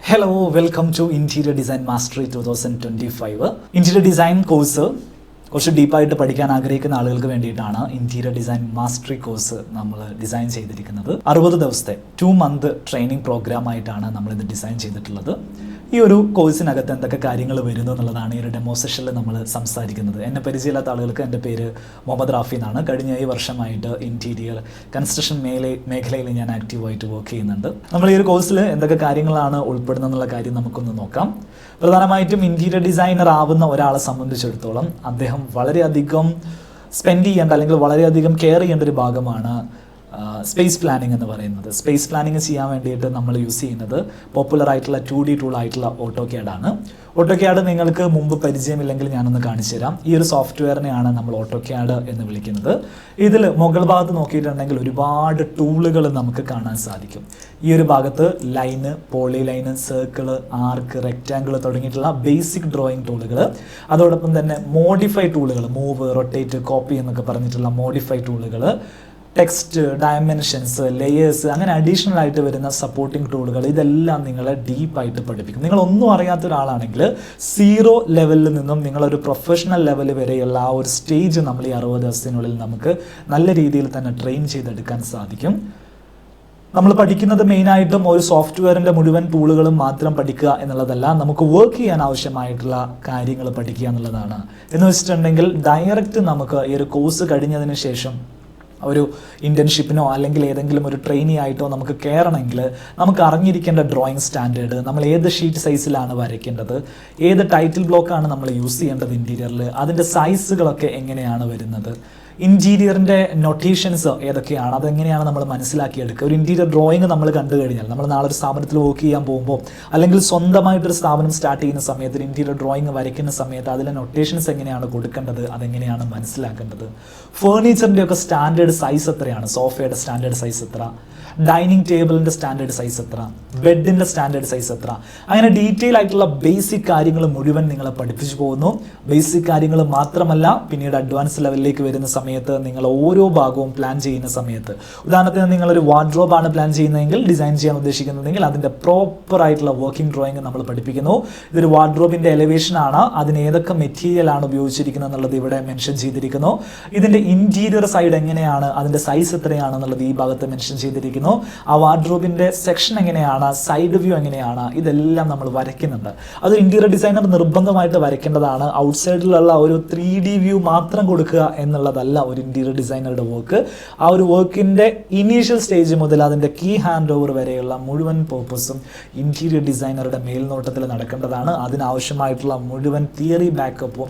Hello, welcome to Interior Design Mastery 2025. Interior Design course കുറച്ച് ഡീപ്പായിട്ട് പഠിക്കാൻ ആഗ്രഹിക്കുന്ന ആളുകൾക്ക് വേണ്ടിയിട്ടാണ് ഇന്റീരിയർ ഡിസൈൻ മാസ്റ്ററി കോഴ്സ് നമ്മൾ ഡിസൈൻ ചെയ്തിരിക്കുന്നത്. 60 ദിവസത്തെ 2 മന്ത് ട്രെയിനിങ് പ്രോഗ്രാം ആയിട്ടാണ് നമ്മളിത് ഡിസൈൻ ചെയ്തിട്ടുള്ളത്. ഈ ഒരു കോഴ്സിനകത്ത് എന്തൊക്കെ കാര്യങ്ങൾ വരുന്നു എന്നുള്ളതാണ് ഈ ഒരു ഡെമോ സെഷനിൽ നമ്മൾ സംസാരിക്കുന്നത്. എന്നെ പരിചയമില്ലാത്ത ആളുകൾക്ക് എൻ്റെ പേര് മുഹമ്മദ് റാഫി എന്നാണ്. കഴിഞ്ഞ ഈ വർഷമായിട്ട് ഇന്റീരിയർ കൺസ്ട്രക്ഷൻ മേഖലയിൽ ഞാൻ ആക്റ്റീവായിട്ട് വർക്ക് ചെയ്യുന്നുണ്ട്. നമ്മൾ ഈ ഒരു കോഴ്സിൽ എന്തൊക്കെ കാര്യങ്ങളാണ് ഉൾപ്പെടുന്നത് എന്നുള്ള കാര്യം നമുക്കൊന്ന് നോക്കാം. പ്രധാനമായിട്ടും ഇന്റീരിയർ ഡിസൈനർ ആവുന്ന ഒരാളെ സംബന്ധിച്ചിടത്തോളം അദ്ദേഹം വളരെയധികം സ്പെൻഡ് ചെയ്യേണ്ട അല്ലെങ്കിൽ വളരെയധികം കെയർ ചെയ്യേണ്ട ഒരു ഭാഗമാണ് സ്പേസ് പ്ലാനിങ് എന്ന് പറയുന്നത്. സ്പേസ് പ്ലാനിങ് ചെയ്യാൻ വേണ്ടിയിട്ട് നമ്മൾ യൂസ് ചെയ്യുന്നത് പോപ്പുലർ ആയിട്ടുള്ള 2D ടൂൾ ആയിട്ടുള്ള ഓട്ടോക്യാഡ് ആണ്. ഓട്ടോക്യാഡ് നിങ്ങൾക്ക് മുമ്പ് പരിചയമില്ലെങ്കിൽ ഞാനൊന്ന് കാണിച്ചു തരാം. ഈ ഒരു സോഫ്റ്റ്വെയറിനെയാണ് നമ്മൾ ഓട്ടോക്യാഡ് എന്ന് വിളിക്കുന്നത്. ഇതിൽ മുകൾ ഭാഗത്ത് നോക്കിയിട്ടുണ്ടെങ്കിൽ ഒരുപാട് ടൂളുകൾ നമുക്ക് കാണാൻ സാധിക്കും. ഈ ഒരു ഭാഗത്ത് ലൈന്, പോളി ലൈന്, സർക്കിള്, ആർക്ക്, റെക്റ്റാങ്കിൾ തുടങ്ങിയിട്ടുള്ള ബേസിക് ഡ്രോയിങ് ടൂളുകൾ, അതോടൊപ്പം തന്നെ മോഡിഫൈ ടൂളുകൾ, മൂവ്, റൊട്ടേറ്റ്, കോപ്പി എന്നൊക്കെ പറഞ്ഞിട്ടുള്ള മോഡിഫൈ ടൂളുകൾ, ടെക്സ്റ്റ്, ഡയമെൻഷൻസ്, ലെയേഴ്സ്, അങ്ങനെ അഡീഷണൽ ആയിട്ട് വരുന്ന സപ്പോർട്ടിംഗ് ടൂളുകൾ, ഇതെല്ലാം നിങ്ങളെ ഡീപ്പായിട്ട് പഠിപ്പിക്കും. നിങ്ങളൊന്നും അറിയാത്ത ഒരാളാണെങ്കിൽ 0 ലെവലിൽ നിന്നും നിങ്ങളൊരു പ്രൊഫഷണൽ ലെവൽ വരെയുള്ള ആ ഒരു സ്റ്റേജ് നമ്മൾ ഈ 60 ദിവസത്തിനുള്ളിൽ നമുക്ക് നല്ല രീതിയിൽ തന്നെ ട്രെയിൻ ചെയ്തെടുക്കാൻ സാധിക്കും. നമ്മൾ പഠിക്കുന്നത് മെയിനായിട്ടും ഒരു സോഫ്റ്റ്വെയറിൻ്റെ മുഴുവൻ ടൂളുകളും മാത്രം പഠിക്കുക എന്നുള്ളതല്ല, നമുക്ക് വർക്ക് ചെയ്യാൻ ആവശ്യമായിട്ടുള്ള കാര്യങ്ങൾ പഠിക്കുക എന്നുള്ളതാണ്. എന്ന് വെച്ചിട്ടുണ്ടെങ്കിൽ ഡയറക്റ്റ് നമുക്ക് ഈ ഒരു കോഴ്സ് കഴിഞ്ഞതിന് ശേഷം ഒരു ഇൻറ്റേൺഷിപ്പിനോ അല്ലെങ്കിൽ ഏതെങ്കിലും ഒരു ട്രെയിനി ആയിട്ടോ നമുക്ക് കയറണമെങ്കിൽ നമുക്ക് അറിഞ്ഞിരിക്കേണ്ട ഡ്രോയിങ് സ്റ്റാൻഡേർഡ്, നമ്മൾ ഏത് ഷീറ്റ് സൈസിലാണ് വരയ്ക്കേണ്ടത്, ഏത് ടൈറ്റിൽ ബ്ലോക്കാണ് നമ്മൾ യൂസ് ചെയ്യേണ്ടത് ഇൻറ്റീരിയറിൽ, അതിൻ്റെ സൈസുകളൊക്കെ എങ്ങനെയാണ് വരുന്നത്, ഇൻറ്റീരിയറിൻ്റെ നൊട്ടേഷൻസ് ഏതൊക്കെയാണ്, അതെങ്ങനെയാണ് നമ്മൾ മനസ്സിലാക്കിയെടുക്കുക. ഒരു ഇൻറ്റീരിയർ ഡ്രോയിങ് നമ്മൾ കണ്ടു കഴിഞ്ഞാൽ നമ്മൾ നാളെ ഒരു സ്ഥാപനത്തിൽ വർക്ക് ചെയ്യാൻ പോകുമ്പോൾ അല്ലെങ്കിൽ സ്വന്തമായിട്ടൊരു സ്ഥാപനം സ്റ്റാർട്ട് ചെയ്യുന്ന സമയത്ത് ഇൻറ്റീരിയർ ഡ്രോയിങ് വരയ്ക്കുന്ന സമയത്ത് അതിലെ നൊട്ടേഷൻസ് എങ്ങനെയാണ് കൊടുക്കേണ്ടത്, അതെങ്ങനെയാണ് മനസ്സിലാക്കേണ്ടത്. ഫേർണിച്ചറിൻ്റെ ഒക്കെ സ്റ്റാൻഡേർഡ് സൈസ് എത്രയാണ്, സോഫയുടെ സ്റ്റാൻഡേർഡ് സൈസ് എത്ര, ഡൈനിങ് ടേബിളിൻ്റെ സ്റ്റാൻഡേർഡ് സൈസ് എത്ര, ബെഡിൻ്റെ സ്റ്റാൻഡേർഡ് സൈസ് എത്ര, അങ്ങനെ ഡീറ്റെയിൽ ആയിട്ടുള്ള ബേസിക് കാര്യങ്ങൾ മുഴുവൻ നിങ്ങളെ പഠിപ്പിച്ചു പോകുന്നു. ബേസിക് കാര്യങ്ങൾ മാത്രമല്ല, പിന്നീട് അഡ്വാൻസ് ലെവലിലേക്ക് വരുന്ന സമയത്ത് നിങ്ങൾ ഓരോ ഭാഗവും പ്ലാൻ ചെയ്യുന്ന സമയത്ത്, ഉദാഹരണത്തിന് നിങ്ങളൊരു വാർഡ്രോബാണ് പ്ലാൻ ചെയ്യുന്നതെങ്കിൽ, ഡിസൈൻ ചെയ്യാൻ ഉദ്ദേശിക്കുന്നതെങ്കിൽ അതിൻ്റെ പ്രോപ്പർ ആയിട്ടുള്ള വർക്കിംഗ് ഡ്രോയിങ് നമ്മൾ പഠിപ്പിക്കുന്നു. ഇതൊരു വാർഡ്രോബിൻ്റെ എലിവേഷൻ ആണ്, അതിന് ഏതൊക്കെ മെറ്റീരിയൽ ആണ് ഉപയോഗിച്ചിരിക്കുന്നത് എന്നുള്ളത് ഇവിടെ മെൻഷൻ ചെയ്തിരിക്കുന്നു. ഇതിൻ്റെ ഇൻറ്റീരിയർ സൈഡ് എങ്ങനെയാണ്, അതിൻ്റെ സൈസ് എത്രയാണെന്നുള്ളത് ഈ ഭാഗത്ത് മെൻഷൻ ചെയ്തിരിക്കുന്നു. ആ വാർഡ്രോബിൻ്റെ സെക്ഷൻ എങ്ങനെയാണ്, സൈഡ് വ്യൂ എങ്ങനെയാണ്, ഇതെല്ലാം നമ്മൾ വരയ്ക്കുന്നുണ്ട്. അത് ഇന്റീരിയർ ഡിസൈനർ നിർബന്ധമായിട്ട് വരയ്ക്കേണ്ടതാണ്. ഔട്ട്സൈഡിലുള്ള ഒരു 3D വ്യൂ മാത്രം കൊടുക്കുക എന്നുള്ളതല്ല ഒരു ഇന്റീരിയർ ഡിസൈനറുടെ വർക്ക്. ആ ഒരു വർക്കിൻ്റെ ഇനീഷ്യൽ സ്റ്റേജ് മുതൽ അതിൻ്റെ കീ ഹാൻഡ് ഓവർ വരെയുള്ള മുഴുവൻ പേർപ്പസും ഇന്റീരിയർ ഡിസൈനറുടെ മേൽനോട്ടത്തിൽ നടക്കേണ്ടതാണ്. അതിനാവശ്യമായിട്ടുള്ള മുഴുവൻ തിയറി ബാക്കപ്പും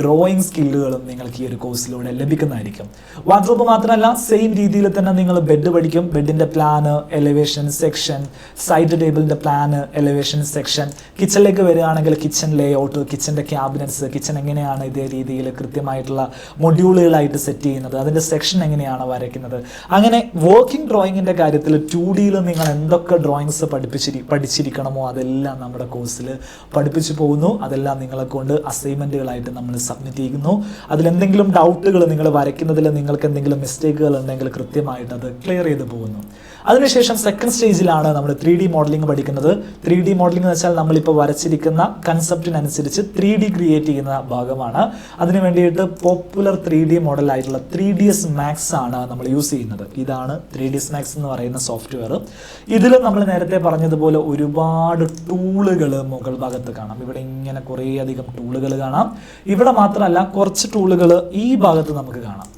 ഡ്രോയിങ് സ്കില്ലുകളും നിങ്ങൾക്ക് ഈ ഒരു കോഴ്സിലൂടെ ലഭിക്കുന്നതായിരിക്കും. വാർഡ്രോബ് മാത്രമല്ല, സെയിം രീതിയിൽ തന്നെ നിങ്ങൾ ബെഡ് പഠിക്കും. ബെഡിൻ്റെ പ്ലാന്, എലിവേഷൻ, സെക്ഷൻ, സൈഡ് ടേബിളിൻ്റെ പ്ലാന്, എലിവേഷൻ, സെക്ഷൻ. കിച്ചണിലേക്ക് വരികയാണെങ്കിൽ കിച്ചൺ ലേഔട്ട്, കിച്ചൻ്റെ ക്യാബിനറ്റ്സ്, കിച്ചൺ എങ്ങനെയാണ് ഇതേ രീതിയിൽ കൃത്യമായിട്ടുള്ള മൊഡ്യൂളുകളായിട്ട് സെറ്റ് ചെയ്യുന്നത്, അതിൻ്റെ സെക്ഷൻ എങ്ങനെയാണ് വരയ്ക്കുന്നത്. അങ്ങനെ വർക്കിംഗ് ഡ്രോയിങ്ങിൻ്റെ കാര്യത്തിൽ 2Dയിൽ നിങ്ങൾ എന്തൊക്കെ ഡ്രോയിങ്സ് പഠിച്ചിരിക്കണമോ അതെല്ലാം നമ്മുടെ കോഴ്സിൽ പഠിപ്പിച്ചു പോകുന്നു. അതെല്ലാം നിങ്ങളെ കൊണ്ട് അസൈൻമെൻറ്റുകളായിട്ട് നമ്മൾ സബ്മിറ്റ് ചെയ്യുന്നു. അതിലെന്തെങ്കിലും ഡൗട്ടുകൾ, നിങ്ങൾ വരയ്ക്കുന്നതിൽ നിങ്ങൾക്ക് എന്തെങ്കിലും മിസ്റ്റേക്കുകൾ ഉണ്ടെങ്കിൽ കൃത്യമായിട്ട് അത് ക്ലിയർ ചെയ്ത് പോകുന്നു. അതിനുശേഷം സെക്കൻഡ് സ്റ്റേജിലാണ് നമ്മൾ 3D മോഡലിംഗ് പഠിക്കുന്നത്. 3D മോഡലിംഗ് എന്ന് വെച്ചാൽ നമ്മളിപ്പോൾ വരച്ചിരിക്കുന്ന കൺസെപ്റ്റിനനുസരിച്ച് 3D ക്രിയേറ്റ് ചെയ്യുന്ന ഭാഗമാണ്. അതിന് വേണ്ടിയിട്ട് പോപ്പുലർ 3D മോഡലായിട്ടുള്ള 3ds Max ആണ് നമ്മൾ യൂസ് ചെയ്യുന്നത്. ഇതാണ് 3ds Max എന്ന് പറയുന്ന സോഫ്റ്റ്വെയർ. ഇതിൽ നമ്മൾ നേരത്തെ പറഞ്ഞതുപോലെ ഒരുപാട് ടൂളുകൾ മുകൾ ഭാഗത്ത് കാണാം. ഇവിടെ ഇങ്ങനെ കുറേ അധികം ടൂളുകൾ കാണാം. ഇവിടെ മാത്രമല്ല, കുറച്ച് ടൂളുകൾ ഈ ഭാഗത്ത് നമുക്ക് കാണാം.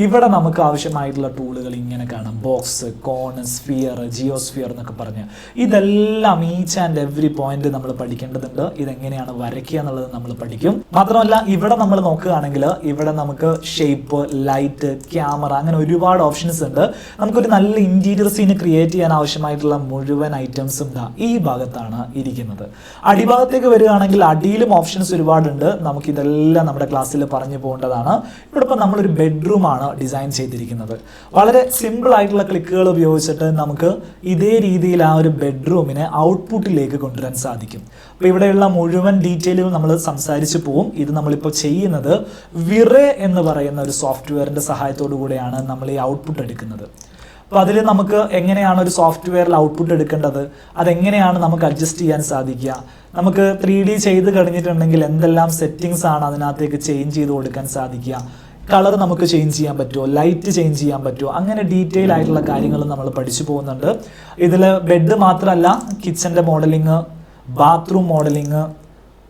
ഇവിടെ നമുക്ക് ആവശ്യമായിട്ടുള്ള ടൂളുകൾ ഇങ്ങനെ കാണാം. ബോക്സ്, കോൺ, സ്ഫിയർ, ജിയോസ്ഫിയർ എന്നൊക്കെ പറഞ്ഞ് ഇതെല്ലാം ഈച്ച് ആൻഡ് എവറി പോയിന്റ് നമ്മൾ പഠിക്കേണ്ടതുണ്ട്. ഇതെങ്ങനെയാണ് വരയ്ക്കുക എന്നുള്ളത് നമ്മൾ പഠിക്കും. മാത്രമല്ല, ഇവിടെ നമ്മൾ നോക്കുകയാണെങ്കിൽ ഇവിടെ നമുക്ക് ഷേപ്പ്, ലൈറ്റ്, ക്യാമറ, അങ്ങനെ ഒരുപാട് ഓപ്ഷൻസ് ഉണ്ട്. നമുക്കൊരു നല്ല ഇന്റീരിയർ സീന് ക്രിയേറ്റ് ചെയ്യാൻ ആവശ്യമായിട്ടുള്ള മുഴുവൻ ഐറ്റംസും ഈ ഭാഗത്താണ് ഇരിക്കുന്നത്. അടിഭാഗത്തേക്ക് വരികയാണെങ്കിൽ അടിയിലും ഓപ്ഷൻസ് ഒരുപാടുണ്ട്. നമുക്കിതെല്ലാം നമ്മുടെ ക്ലാസ്സിൽ പറഞ്ഞു പോകേണ്ടതാണ്. ഇവിടെ ഇപ്പോൾ നമ്മളൊരു ബെഡ്റൂമാണ് ഡിസൈൻ ചെയ്തിരിക്കുന്നത്. വളരെ സിമ്പിൾ ആയിട്ടുള്ള ക്ലിക്കുകൾ ഉപയോഗിച്ചിട്ട് നമുക്ക് ഇതേ രീതിയിൽ ആ ഒരു ബെഡ്റൂമിനെ ഔട്ട്പുട്ടിലേക്ക് കൊണ്ടുവരാൻ സാധിക്കും. അപ്പോൾ ഇവിടെയുള്ള മുഴുവൻ ഡീറ്റെയിലുകൾ നമ്മൾ സംസാരിച്ച് പോവും. ഇത് നമ്മളിപ്പോൾ ചെയ്യുന്നത് വിറെ എന്ന് പറയുന്ന ഒരു സോഫ്റ്റ്വെയറിൻ്റെ സഹായത്തോടു കൂടെയാണ് നമ്മൾ ഈ ഔട്ട്പുട്ട് എടുക്കുന്നത്. അപ്പോൾ അതിൽ നമുക്ക് എങ്ങനെയാണ് ഒരു സോഫ്റ്റ്വെയറിൽ ഔട്ട്പുട്ട് എടുക്കേണ്ടത്, അതെങ്ങനെയാണ് നമുക്ക് അഡ്ജസ്റ്റ് ചെയ്യാൻ സാധിക്കുക, നമുക്ക് 3D ചെയ്ത് കഴിഞ്ഞിട്ടുണ്ടെങ്കിൽ എന്തെല്ലാം സെറ്റിങ്സ് ആണ് അതിനകത്തേക്ക് ചേഞ്ച് ചെയ്ത് കൊടുക്കാൻ സാധിക്കുക, കളർ നമുക്ക് ചേഞ്ച് ചെയ്യാൻ പറ്റുമോ, ലൈറ്റ് ചേഞ്ച് ചെയ്യാൻ പറ്റുമോ, അങ്ങനെ ഡീറ്റെയിൽ ആയിട്ടുള്ള കാര്യങ്ങൾ നമ്മൾ പഠിച്ചു പോകുന്നുണ്ട്. ഇതിൽ ബെഡ് മാത്രമല്ല, കിച്ചൻ്റെ modelling, bathroom modelling,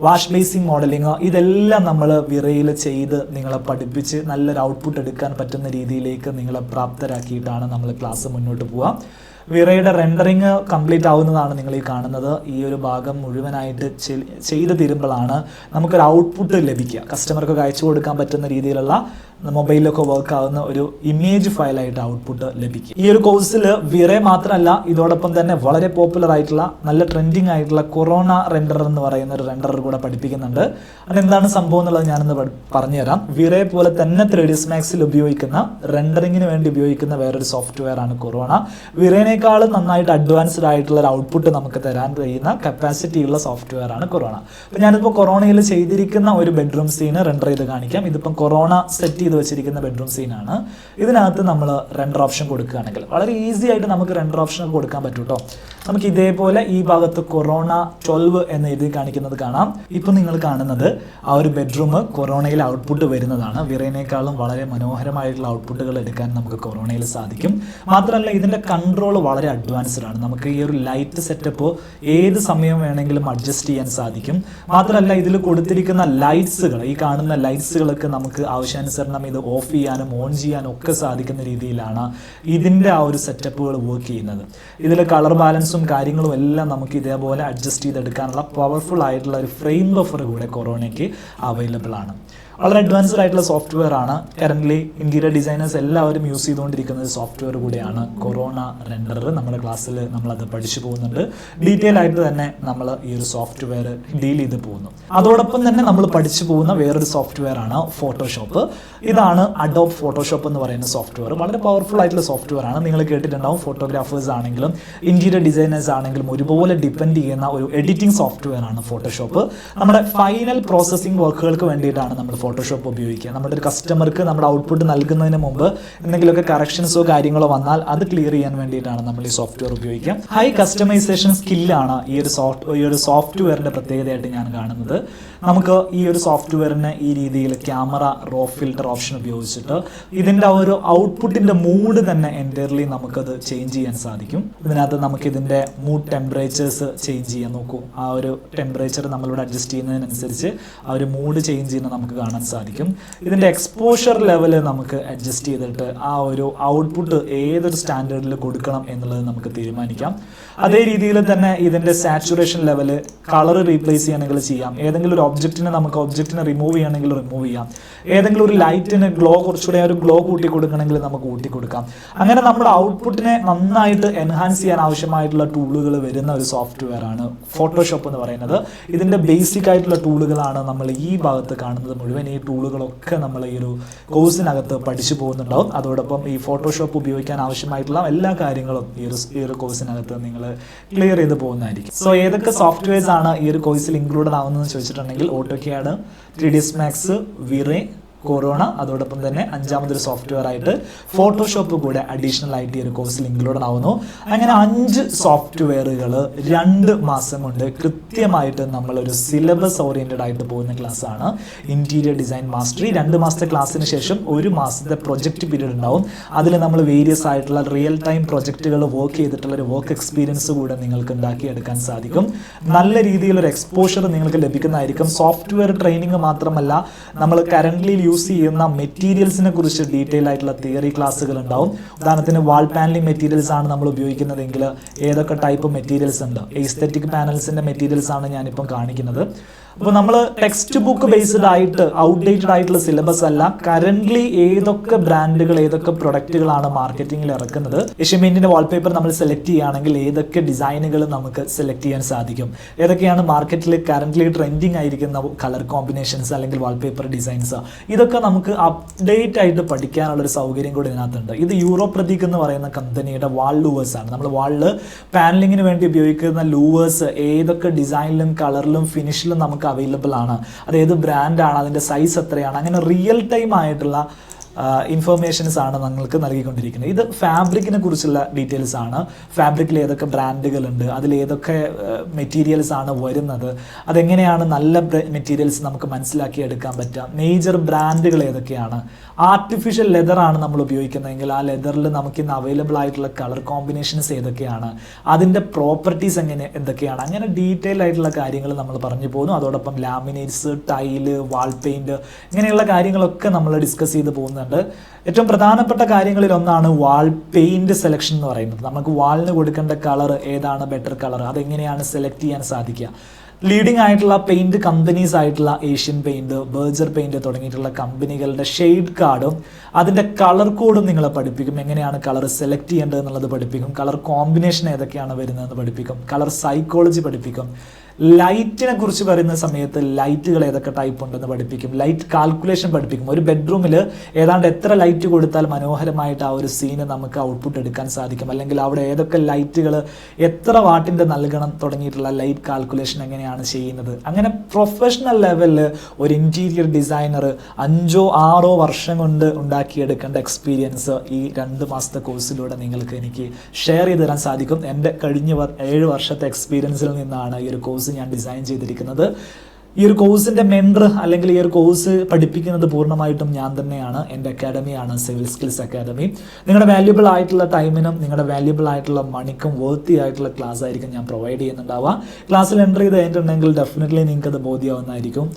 wash basin modelling, ഇതെല്ലാം നമ്മൾ വിറയിൽ ചെയ്ത് നിങ്ങളെ പഠിപ്പിച്ച് നല്ലൊരു ഔട്ട്പുട്ട് എടുക്കാൻ പറ്റുന്ന രീതിയിലേക്ക് നിങ്ങളെ പ്രാപ്തരാക്കിയിട്ടാണ് നമ്മൾ ക്ലാസ് മുന്നോട്ട് പോവുക. വിറയുടെ റെൻഡറിങ് കംപ്ലീറ്റ് ആവുന്നതാണ് നിങ്ങൾ ഈ കാണുന്നത്. ഈ ഒരു ഭാഗം മുഴുവനായിട്ട് ചെയ്ത് തീരുമ്പോഴാണ് നമുക്കൊരു ഔട്ട്പുട്ട് ലഭിക്കുക. കസ്റ്റമർക്ക് അയച്ചു കൊടുക്കാൻ പറ്റുന്ന രീതിയിലുള്ള മൊബൈലിലൊക്കെ വർക്ക് ആവുന്ന ഒരു ഇമേജ് ഫയലായിട്ട് ഔട്ട്പുട്ട് ലഭിക്കും. ഈ ഒരു കോഴ്സിൽ വിറ മാത്രമല്ല, ഇതോടൊപ്പം തന്നെ വളരെ പോപ്പുലർ ആയിട്ടുള്ള നല്ല ട്രെൻഡിങ് ആയിട്ടുള്ള കൊറോണ റെൻഡർ എന്ന് പറയുന്ന ഒരു റെൻഡർ കൂടെ പഠിപ്പിക്കുന്നുണ്ട്. അതെന്താണ് സംഭവം എന്നുള്ളത് ഞാനൊന്ന് പറഞ്ഞുതരാം. വിറയെ പോലെ തന്നെ 3ds Maxൽ ഉപയോഗിക്കുന്ന റെൻഡറിങ്ങിന് വേണ്ടി ഉപയോഗിക്കുന്ന വേറൊരു സോഫ്റ്റ്വെയർ ആണ് കൊറോണ. വിറേനേക്കാളും നന്നായിട്ട് അഡ്വാൻസ്ഡ് ആയിട്ടുള്ള ഒരു ഔട്ട്പുട്ട് നമുക്ക് തരാൻ കഴിയുന്ന കപ്പാസിറ്റി ഉള്ള സോഫ്റ്റ്വെയർ ആണ് കൊറോണ. അപ്പോൾ ഞാനിപ്പോൾ കൊറോണയിൽ ചെയ്തിരിക്കുന്ന ഒരു ബെഡ്റൂം സീന് റെൻഡർ ചെയ്ത് കാണിക്കാം. ഇതിപ്പം കൊറോണ സെറ്റ് ചെയ്ത് വെച്ചിരിക്കുന്ന ബെഡ്റൂം സീനാണ്. ഇതിനകത്ത് നമ്മൾ റെൻഡർ ഓപ്ഷൻ കൊടുക്കുകയാണെങ്കിൽ വളരെ ഈസി ആയിട്ട് നമുക്ക് റെൻഡർ ഓപ്ഷൻ കൊടുക്കാൻ പറ്റും കേട്ടോ. നമുക്ക് ഇതേപോലെ ഈ ഭാഗത്ത് കൊറോണ 12 എന്ന് എഴുതി കാണിക്കുന്നത് കാണാം. ഇപ്പം നിങ്ങൾ കാണുന്നത് ആ ഒരു ബെഡ്റൂം കൊറോണയിൽ ഔട്ട്പുട്ട് വരുന്നതാണ്. വിറേനേക്കാളും വളരെ മനോഹരമായിട്ടുള്ള ഔട്ട്പുട്ടുകൾ എടുക്കാൻ നമുക്ക് കൊറോണയിൽ സാധിക്കും. മാത്രമല്ല ഇതിൻ്റെ കൺട്രോൾ വളരെ അഡ്വാൻസ്ഡ് ആണ്. നമുക്ക് ഈ ഒരു ലൈറ്റ് സെറ്റപ്പ് ഏത് സമയം വേണമെങ്കിലും അഡ്ജസ്റ്റ് ചെയ്യാൻ സാധിക്കും. മാത്രമല്ല ഇതിൽ കൊടുത്തിരിക്കുന്ന ലൈറ്റ്സുകൾ, ഈ കാണുന്ന ലൈറ്റ്സുകളൊക്കെ നമുക്ക് ആവശ്യാനുസരണം ഇത് ഓഫ് ചെയ്യാനും ഓൺ ചെയ്യാനും ഒക്കെ സാധിക്കുന്ന രീതിയിലാണ് ഇതിൻ്റെ ആ ഒരു സെറ്റപ്പുകൾ വർക്ക് ചെയ്യുന്നത്. ഇതിൽ കളർ ബാലൻസും കാര്യങ്ങളും എല്ലാം നമുക്ക് ഇതേപോലെ അഡ്ജസ്റ്റ് ചെയ്തെടുക്കാനുള്ള പവർഫുൾ ആയിട്ടുള്ള ഒരു ഫ്രെയിം ബഫർ കൂടെ കൊറോണയ്ക്ക് അവൈലബിൾ ആണ്. വളരെ അഡ്വാൻസ്ഡ് ആയിട്ടുള്ള സോഫ്റ്റ്വെയർ ആണ്. കറൻ്റ്ലി ഇന്റീരിയർ ഡിസൈനേഴ്സ് എല്ലാവരും യൂസ് ചെയ്തുകൊണ്ടിരിക്കുന്ന ഒരു സോഫ്റ്റ്വെയർ കൂടിയാണ് കൊറോണ റെൻഡർ. നമ്മുടെ ക്ലാസ്സിൽ നമ്മളത് പഠിച്ചു പോകുന്നുണ്ട്. ഡീറ്റെയിൽ ആയിട്ട് തന്നെ നമ്മൾ ഈ ഒരു സോഫ്റ്റ്വെയർ ഡീൽ ചെയ്ത് പോകുന്നു. അതോടൊപ്പം തന്നെ നമ്മൾ പഠിച്ചു പോകുന്ന വേറൊരു സോഫ്റ്റ്വെയർ ആണ് ഫോട്ടോഷോപ്പ്. ഇതാണ് അഡോബ് ഫോട്ടോഷോപ്പ് എന്ന് പറയുന്ന സോഫ്റ്റ്വെയർ. വളരെ പവർഫുൾ ആയിട്ടുള്ള സോഫ്റ്റ്വെയർ ആണ്. നിങ്ങൾ കേട്ടിട്ടുണ്ടാവും, ഫോട്ടോഗ്രാഫേഴ്സ് ആണെങ്കിലും ഇന്റീരിയർ ഡിസൈനേഴ്സ് ആണെങ്കിലും ഒരുപോലെ ഡിപ്പെൻഡ് ചെയ്യുന്ന ഒരു എഡിറ്റിംഗ് സോഫ്റ്റ്വെയർ ആണ് ഫോട്ടോഷോപ്പ്. നമ്മുടെ ഫൈനൽ പ്രോസസ്സിംഗ് വർക്കുകൾക്ക് വേണ്ടിയിട്ടാണ് നമ്മൾ ഫോട്ടോഷോപ്പ് ഉപയോഗിക്കുക. നമ്മുടെ ഒരു കസ്റ്റമർക്ക് നമ്മുടെ ഔട്ട്പുട്ട് നൽകുന്നതിന് മുമ്പ് എന്തെങ്കിലുമൊക്കെ കറക്ഷൻസോ കാര്യങ്ങളോ വന്നാൽ അത് ക്ലിയർ ചെയ്യാൻ വേണ്ടിയിട്ടാണ് നമ്മൾ ഈ സോഫ്റ്റ്വെയർ ഉപയോഗിക്കുക. ഹൈ കസ്റ്റമൈസേഷൻ സ്കില്ലാണ് ഈ ഒരു സോഫ്റ്റ്വെയറിന്റെ പ്രത്യേകതയായിട്ട് ഞാൻ കാണുന്നത്. നമുക്ക് ഈ ഒരു സോഫ്റ്റ്വെയറിന് ഈ രീതിയിൽ ക്യാമറ റോ ഫിൽറ്റർ ഓപ്ഷൻ ഉപയോഗിച്ചിട്ട് ഇതിൻ്റെ ആ ഒരു ഔട്ട്പുട്ടിൻ്റെ മൂഡ് തന്നെ എൻറ്റയർലി നമുക്കത് ചേഞ്ച് ചെയ്യാൻ സാധിക്കും. ഇതിനകത്ത് നമുക്ക് ഇതിൻ്റെ മൂഡ് ടെമ്പറേച്ചേഴ്സ് ചേഞ്ച് ചെയ്യാൻ നോക്കൂ. ആ ഒരു ടെമ്പറേച്ചർ നമ്മളിവിടെ അഡ്ജസ്റ്റ് ചെയ്യുന്നതിനനുസരിച്ച് ആ ഒരു മൂഡ് ചേഞ്ച് ചെയ്യുന്നത് നമുക്ക് കാണാൻ സാധിക്കും. ഇതിൻ്റെ എക്സ്പോഷർ ലെവൽ നമുക്ക് അഡ്ജസ്റ്റ് ചെയ്തിട്ട് ആ ഒരു ഔട്ട്പുട്ട് ഏതൊരു സ്റ്റാൻഡേർഡിൽ കൊടുക്കണം എന്നുള്ളത് നമുക്ക് തീരുമാനിക്കാം. അതേ രീതിയിൽ തന്നെ ഇതിൻ്റെ സാച്ചുറേഷൻ ലെവൽ, കളർ റീപ്ലേസ് ചെയ്യണമെങ്കിൽ ചെയ്യാം. ഏതെങ്കിലും ഒരു ഒബ്ജക്റ്റിനെ റിമൂവ് ചെയ്യണമെങ്കിൽ റിമൂവ് ചെയ്യാം. ഏതെങ്കിലും ഒരു ലൈറ്റിന് കുറച്ചുകൂടെ ഒരു ഗ്ലോ കൂട്ടി കൊടുക്കണമെങ്കിൽ നമുക്ക് കൂട്ടി കൊടുക്കാം. അങ്ങനെ നമ്മുടെ ഔട്ട്പുട്ടിനെ നന്നായിട്ട് എൻഹാൻസ് ചെയ്യാൻ ആവശ്യമായിട്ടുള്ള ടൂളുകൾ വരുന്ന ഒരു സോഫ്റ്റ്വെയർ ആണ് ഫോട്ടോഷോപ്പ് എന്ന് പറയുന്നത്. ഇതിൻ്റെ ബേസിക് ആയിട്ടുള്ള ടൂളുകളാണ് നമ്മൾ ഈ ഭാഗത്ത് കാണുന്നത് മുഴുവൻ. ഈ ടൂളുകളൊക്കെ നമ്മൾ ഈ ഒരു കോഴ്സിനകത്ത് പഠിച്ചു പോകുന്നുണ്ടാവും. അതോടൊപ്പം ഈ ഫോട്ടോഷോപ്പ് ഉപയോഗിക്കാൻ ആവശ്യമായിട്ടുള്ള എല്ലാ കാര്യങ്ങളും ഈ ഒരു കോഴ്സിനകത്ത് നിങ്ങൾ ക്ലിയർ ചെയ്ത് പോകുന്നതായിരിക്കും. സോ ഏതൊക്കെ സോഫ്റ്റ്വെയർസ് ആണ് ഈ ഒരു കോഴ്സിൽ ഇൻക്ലൂഡഡ് ആവുന്നതെന്ന് ചോദിച്ചിട്ടുണ്ടെങ്കിൽ AutoCAD, 3ds Max, വിറെ, കൊറോണ, അതോടൊപ്പം തന്നെ അഞ്ചാമതൊരു സോഫ്റ്റ്വെയർ ആയിട്ട് ഫോട്ടോഷോപ്പ് കൂടെ അഡീഷണൽ ആയിട്ട് ഈ ഒരു കോഴ്സിൽ ഇൻക്ലൂഡഡ് ആവുന്നു. അങ്ങനെ 5 സോഫ്റ്റ്വെയറുകൾ 2 മാസം കൊണ്ട് കൃത്യമായിട്ട് നമ്മളൊരു സിലബസ് ഓറിയന്റഡ് ആയിട്ട് പോകുന്ന ക്ലാസ്സാണ് ഇന്റീരിയർ ഡിസൈൻ മാസ്റ്ററി. 2 മാസത്തെ ക്ലാസ്സിന് ശേഷം 1 മാസത്തെ പ്രൊജക്ട് പീരീഡ് ഉണ്ടാവും. അതിൽ നമ്മൾ വേരിയസ് ആയിട്ടുള്ള റിയൽ ടൈം പ്രൊജക്റ്റുകൾ വർക്ക് ചെയ്തിട്ടുള്ള ഒരു വർക്ക് എക്സ്പീരിയൻസ് കൂടെ നിങ്ങൾക്ക് ഉണ്ടാക്കിയെടുക്കാൻ സാധിക്കും. നല്ല രീതിയിലൊരു എക്സ്പോഷർ നിങ്ങൾക്ക് ലഭിക്കുന്നതായിരിക്കും. സോഫ്റ്റ്വെയർ ട്രെയിനിങ് മാത്രമല്ല, നമ്മൾ കറന്റ്ലി യൂസ് ചെയ്യുന്ന മെറ്റീരിയൽസിനെ കുറിച്ച് ഡീറ്റെയിൽ ആയിട്ടുള്ള തിയറി ക്ലാസ്സുകൾ ഉണ്ടാവും. ഉദാഹരണത്തിന് വാൾ പാനലിംഗ് മെറ്റീരിയൽസ് ആണ് നമ്മൾ ഉപയോഗിക്കുന്നതെങ്കിൽ ഏതൊക്കെ ടൈപ്പ് മെറ്റീരിയൽസ് ഉണ്ട്. എസ്തെറ്റിക് പാനൽസിന്റെ മെറ്റീരിയൽസ് ആണ് ഞാനിപ്പം കാണിക്കുന്നത്. അപ്പോൾ നമ്മൾ ടെക്സ്റ്റ് ബുക്ക് ബേസ്ഡ് ആയിട്ട് ഔട്ട്ഡേറ്റഡ് ആയിട്ടുള്ള സിലബസ് അല്ല. കറന്റ്ലി ഏതൊക്കെ ബ്രാൻഡുകൾ ഏതൊക്കെ പ്രൊഡക്റ്റുകളാണ് മാർക്കറ്റിംഗിൽ ഇറക്കുന്നത്, ഏഷ്യൻ പെയിന്റിന്റെ വാൾപേപ്പർ നമ്മൾ സെലക്ട് ചെയ്യുകയാണെങ്കിൽ ഏതൊക്കെ ഡിസൈനുകൾ നമുക്ക് സെലക്ട് ചെയ്യാൻ സാധിക്കും, ഏതൊക്കെയാണ് മാർക്കറ്റിൽ കറന്റ്ലി ട്രെൻഡിങ് ആയിരിക്കുന്ന കളർ കോമ്പിനേഷൻസ് അല്ലെങ്കിൽ വാൾപേപ്പർ ഡിസൈൻസ്, ഇതൊക്കെ നമുക്ക് അപ്ഡേറ്റ് ആയിട്ട് പഠിക്കാനുള്ള ഒരു സൗകര്യം കൂടി ഇതിനകത്തുണ്ട്. ഇത് യൂറോപ്രതീക് എന്ന് പറയുന്ന കമ്പനിയുടെ വാൾ ലൂവേഴ്സ് ആണ്. നമ്മൾ വാളിൽ പാനലിങ്ങിന് വേണ്ടി ഉപയോഗിക്കുന്ന ലൂവേഴ്സ് ഏതൊക്കെ ഡിസൈനിലും കളറിലും ഫിനിഷിലും നമുക്ക് അവൈലബിൾ ആണ്, അത് ഏത് ബ്രാൻഡാണ്, അതിൻ്റെ സൈസ് എത്രയാണ്, അങ്ങനെ റിയൽ ടൈം ആയിട്ടുള്ള ഇൻഫർമേഷൻസ് ആണ് നിങ്ങൾക്ക് നൽകിക്കൊണ്ടിരിക്കുന്നത്. ഇത് ഫാബ്രിക്കിനെ കുറിച്ചുള്ള ഡീറ്റെയിൽസ് ആണ്. ഫാബ്രിക്കിൽ ഏതൊക്കെ ബ്രാൻഡുകളുണ്ട്, അതിൽ ഏതൊക്കെ മെറ്റീരിയൽസ് ആണ് വരുന്നത്, അതെങ്ങനെയാണ് നല്ല മെറ്റീരിയൽസ് നമുക്ക് മനസ്സിലാക്കി എടുക്കാൻ പറ്റുക, മേജർ ബ്രാൻഡുകൾ ഏതൊക്കെയാണ്, ആർട്ടിഫിഷ്യൽ ലെതറാണ് നമ്മൾ ഉപയോഗിക്കുന്നതെങ്കിൽ ആ ലെതറിൽ നമുക്ക് ഇന്ന് അവൈലബിൾ ആയിട്ടുള്ള കളർ കോമ്പിനേഷൻസ് ഏതൊക്കെയാണ്, അതിൻ്റെ പ്രോപ്പർട്ടീസ് എന്തൊക്കെയാണ്, അങ്ങനെ ഡീറ്റെയിൽ ആയിട്ടുള്ള കാര്യങ്ങൾ നമ്മൾ പറഞ്ഞു പോകുന്നു. അതോടൊപ്പം ലാമിനേറ്റ്സ്, ടൈല്, വാൾ പെയിൻറ് ഇങ്ങനെയുള്ള കാര്യങ്ങളൊക്കെ നമ്മൾ ഡിസ്കസ് ചെയ്ത് പോകുന്നുണ്ട്. ഏറ്റവും പ്രധാനപ്പെട്ട കാര്യങ്ങളിൽ ഒന്നാണ് വാൾ പെയിൻറ് സെലക്ഷൻ എന്ന് പറയുന്നത്. നമുക്ക് വാളിന് കൊടുക്കേണ്ട കളർ ഏതാണ് ബെറ്റർ കളർ, അതെങ്ങനെയാണ് സെലക്ട് ചെയ്യാൻ സാധിക്കുക. ലീഡിംഗ് ആയിട്ടുള്ള പെയിന്റ് കമ്പനീസ് ആയിട്ടുള്ള ഏഷ്യൻ പെയിന്റ്, ബർജർ പെയിന്റ് തുടങ്ങിയിട്ടുള്ള കമ്പനികളുടെ ഷെയ്ഡ് കാർഡും അതിൻ്റെ കളർ കോഡും നിങ്ങളെ പഠിപ്പിക്കും. എങ്ങനെയാണ് കളർ സെലക്ട് ചെയ്യേണ്ടത് എന്നുള്ളത് പഠിപ്പിക്കും. കളർ കോമ്പിനേഷൻ ഏതൊക്കെയാണ് വരുന്നതെന്ന് പഠിപ്പിക്കും. കളർ സൈക്കോളജി പഠിപ്പിക്കും. ലൈറ്റിനെ കുറിച്ച് പറയുന്ന സമയത്ത് ലൈറ്റുകൾ ഏതൊക്കെ ടൈപ്പ് ഉണ്ടെന്ന് പഠിപ്പിക്കും. ലൈറ്റ് കാൽക്കുലേഷൻ പഠിപ്പിക്കും. ഒരു ബെഡ്റൂമിൽ ഏതാണ്ട് എത്ര ലൈറ്റ് കൊടുത്താൽ മനോഹരമായിട്ട് ആ ഒരു സീന് നമുക്ക് ഔട്ട്പുട്ട് എടുക്കാൻ സാധിക്കും, അല്ലെങ്കിൽ അവിടെ ഏതൊക്കെ ലൈറ്റുകൾ എത്ര വാട്ടിൻ്റെ നൽകണം തുടങ്ങിയിട്ടുള്ള ലൈറ്റ് കാൽക്കുലേഷൻ എങ്ങനെയാണ് ചെയ്യുന്നത്. അങ്ങനെ പ്രൊഫഷണൽ ലെവലിൽ ഒരു ഇൻറ്റീരിയർ ഡിസൈനർ 5-6 വർഷം കൊണ്ട് ഉണ്ടാക്കിയെടുക്കേണ്ട എക്സ്പീരിയൻസ് ഈ 2 മാസത്തെ കോഴ്സിലൂടെ നിങ്ങൾക്ക് എനിക്ക് ഷെയർ ചെയ്ത് തരാൻ സാധിക്കും. എൻ്റെ കഴിഞ്ഞ 7 വർഷത്തെ എക്സ്പീരിയൻസിൽ നിന്നാണ് ഈ ഒരു കോഴ്സ് ഞാൻ ഡിസൈൻ ചെയ്തിരിക്കുന്നത്. ഈ ഒരു കോഴ്സിൻ്റെ മെൻറ്റർ അല്ലെങ്കിൽ ഈ ഒരു കോഴ്സ് പഠിപ്പിക്കുന്നത് പൂർണ്ണമായിട്ടും ഞാൻ തന്നെയാണ്. എൻ്റെ അക്കാഡമിയാണ് സിവിൽ സ്കിൽസ് അക്കാഡമി. നിങ്ങളുടെ വാല്യുബിൾ ആയിട്ടുള്ള ടൈമിനും നിങ്ങളുടെ വാല്യുബിൾ ആയിട്ടുള്ള മണിക്കും വർത്തി ആയിട്ടുള്ള ക്ലാസ് ആയിരിക്കും ഞാൻ പ്രൊവൈഡ് ചെയ്യുന്നുണ്ടാവുക. ക്ലാസ്സിൽ എൻ്റർ ചെയ്ത് കഴിഞ്ഞിട്ടുണ്ടെങ്കിൽ ഡെഫിനറ്റ്ലി നിങ്ങൾക്ക് അത് ബോധ്യമാവുന്നതായിരിക്കും.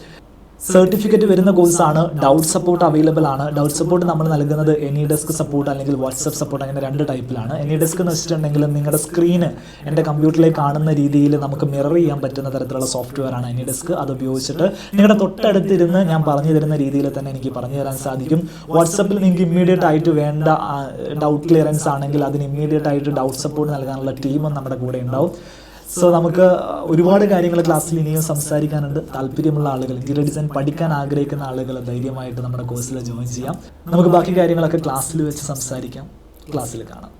സർട്ടിഫിക്കറ്റ് വരുന്ന കോഴ്സാണ്. ഡൗട്ട് സപ്പോർട്ട് അവൈലബിൾ ആണ്. ഡൗട്ട് സപ്പോർട്ട് നമ്മൾ നൽകുന്നത് AnyDesk സപ്പോർട്ട് അല്ലെങ്കിൽ വാട്സപ്പ് സപ്പോർട്ട്, അങ്ങനെ 2 ടൈപ്പിലാണ്. AnyDesk എന്ന് വെച്ചിട്ടുണ്ടെങ്കിൽ നിങ്ങളുടെ സ്ക്രീന് എൻ്റെ കമ്പ്യൂട്ടറിലേക്ക് കാണുന്ന രീതിയിൽ നമുക്ക് മിറർ ചെയ്യാൻ പറ്റുന്ന തരത്തിലുള്ള സോഫ്റ്റ്വെയർ ആണ് AnyDesk. അത് ഉപയോഗിച്ചിട്ട് നിങ്ങളുടെ തൊട്ടടുത്തിരുന്ന് ഞാൻ പറഞ്ഞു തരുന്ന രീതിയിൽ തന്നെ എനിക്ക് പറഞ്ഞു തരാൻ സാധിക്കും. വാട്സപ്പിൽ നിങ്ങൾക്ക് ഇമ്മീഡിയറ്റ് ആയിട്ട് വേണ്ട ഡൗട്ട് ക്ലിയറൻസ് ആണെങ്കിൽ അതിന് ഇമ്മീഡിയറ്റ് ആയിട്ട് ഡൗട്ട് സപ്പോർട്ട് നൽകാനുള്ള ടീമും നമ്മുടെ കൂടെ ഉണ്ടാവും. സോ നമുക്ക് ഒരുപാട് കാര്യങ്ങൾ ക്ലാസ്സിൽ ഇനിയും സംസാരിക്കാനുണ്ട്. താല്പര്യമുള്ള ആളുകൾ, ഇന്റീരിയർ ഡിസൈൻ പഠിക്കാൻ ആഗ്രഹിക്കുന്ന ആളുകൾ ധൈര്യമായിട്ട് നമ്മുടെ കോഴ്സിൽ ജോയിൻ ചെയ്യാം. നമുക്ക് ബാക്കി കാര്യങ്ങളൊക്കെ ക്ലാസ്സിൽ വെച്ച് സംസാരിക്കാം. ക്ലാസ്സിൽ കാണാം.